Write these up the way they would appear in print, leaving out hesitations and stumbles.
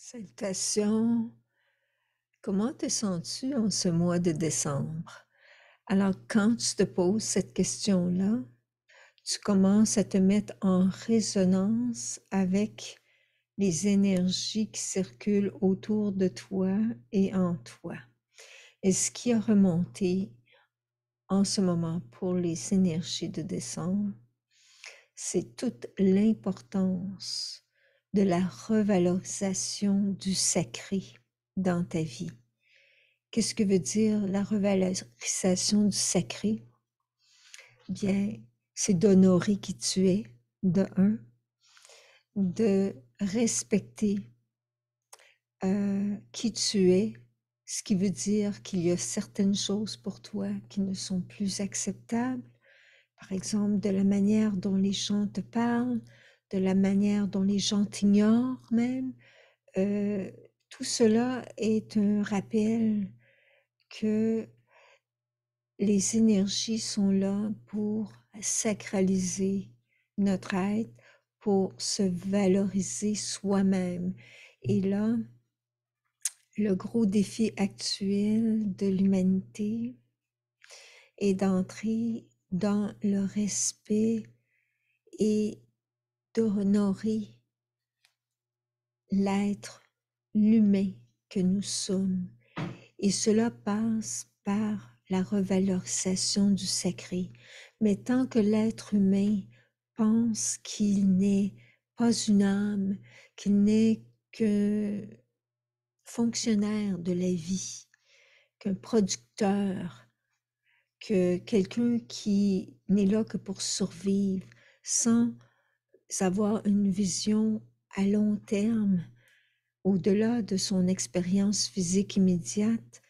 Salutations. Comment te sens-tu en ce mois de décembre? Alors, quand tu te poses cette question-là, tu commences à te mettre en résonance avec les énergies qui circulent autour de toi et en toi. Et ce qui a remonté en ce moment pour les énergies de décembre, c'est toute l'importance de la revalorisation du sacré dans ta vie. Qu'est-ce que veut dire la revalorisation du sacré? Bien, c'est d'honorer qui tu es, de un, de respecter qui tu es, ce qui veut dire qu'il y a certaines choses pour toi qui ne sont plus acceptables, par exemple de la manière dont les gens te parlent, de la manière dont les gens t'ignorent même. Tout cela est un rappel que les énergies sont là pour sacraliser notre être, pour se valoriser soi-même. Et là, le gros défi actuel de l'humanité est d'entrer dans le respect et d'honorer l'être, l'humain que nous sommes. Et cela passe par la revalorisation du sacré. Mais tant que l'être humain pense qu'il n'est pas une âme, qu'il n'est que fonctionnaire de la vie, qu'un producteur, que quelqu'un qui n'est là que pour survivre, sans avoir une vision à long terme, au-delà de son expérience physique immédiate,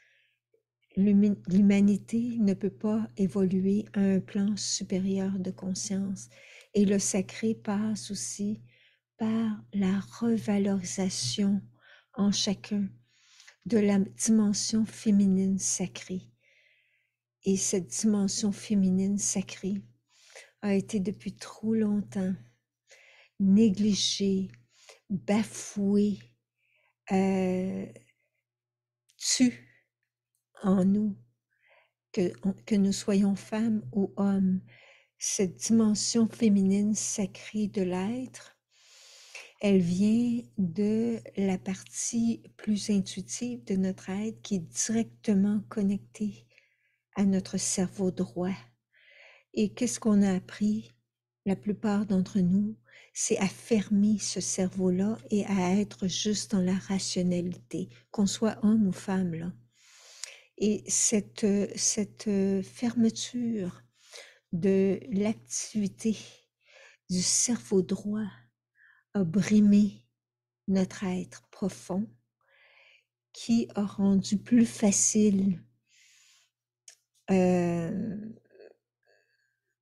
l'humanité ne peut pas évoluer à un plan supérieur de conscience. Et le sacré passe aussi par la revalorisation en chacun de la dimension féminine sacrée. Et cette dimension féminine sacrée a été depuis trop longtemps négligée, bafouée, tue en nous, que nous soyons femmes ou hommes. Cette dimension féminine sacrée de l'être, elle vient de la partie plus intuitive de notre être qui est directement connectée à notre cerveau droit. Et qu'est-ce qu'on a appris? La plupart d'entre nous, c'est à fermer ce cerveau-là et à être juste dans la rationalité, qu'on soit homme ou femme, là. Et cette fermeture de l'activité du cerveau droit a brimé notre être profond, qui a rendu plus facile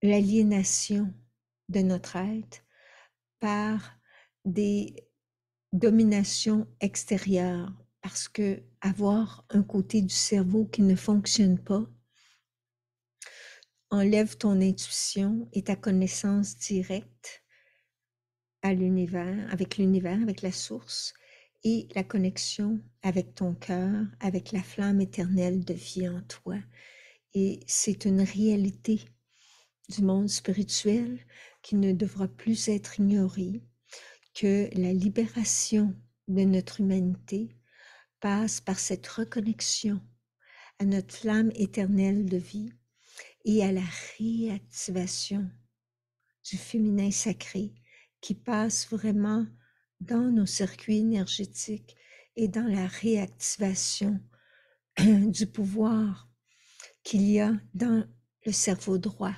l'aliénation de notre être par des dominations extérieures, parce que avoir un côté du cerveau qui ne fonctionne pas enlève ton intuition et ta connaissance directe à l'univers, avec la source, et la connexion avec ton cœur, avec la flamme éternelle de vie en toi. Et c'est une réalité du monde spirituel qui ne devra plus être ignorée, que la libération de notre humanité passe par cette reconnexion à notre flamme éternelle de vie et à la réactivation du féminin sacré qui passe vraiment dans nos circuits énergétiques et dans la réactivation du pouvoir qu'il y a dans le cerveau droit,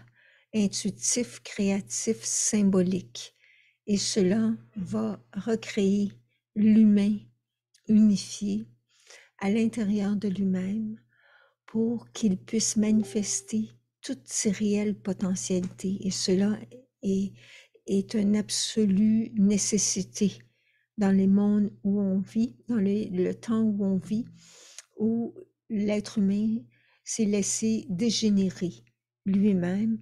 intuitif, créatif, symbolique. Et cela va recréer l'humain unifié à l'intérieur de lui-même pour qu'il puisse manifester toutes ses réelles potentialités. Et cela est une absolue nécessité dans les mondes où on vit, dans le temps où on vit, où l'être humain s'est laissé dégénérer lui-même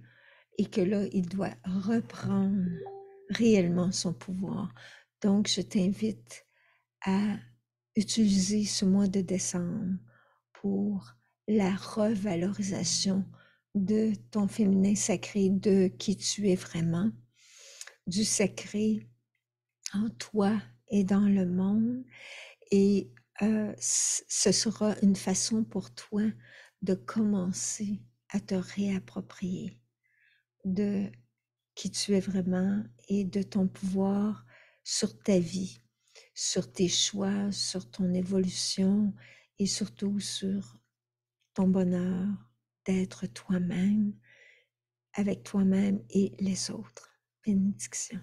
et que là, il doit reprendre réellement son pouvoir. Donc, je t'invite à utiliser ce mois de décembre pour la revalorisation de ton féminin sacré, de qui tu es vraiment, du sacré en toi et dans le monde. Et ce sera une façon pour toi de commencer à te réapproprier de qui tu es vraiment et de ton pouvoir sur ta vie, sur tes choix, sur ton évolution et surtout sur ton bonheur d'être toi-même, avec toi-même et les autres. Bénédiction.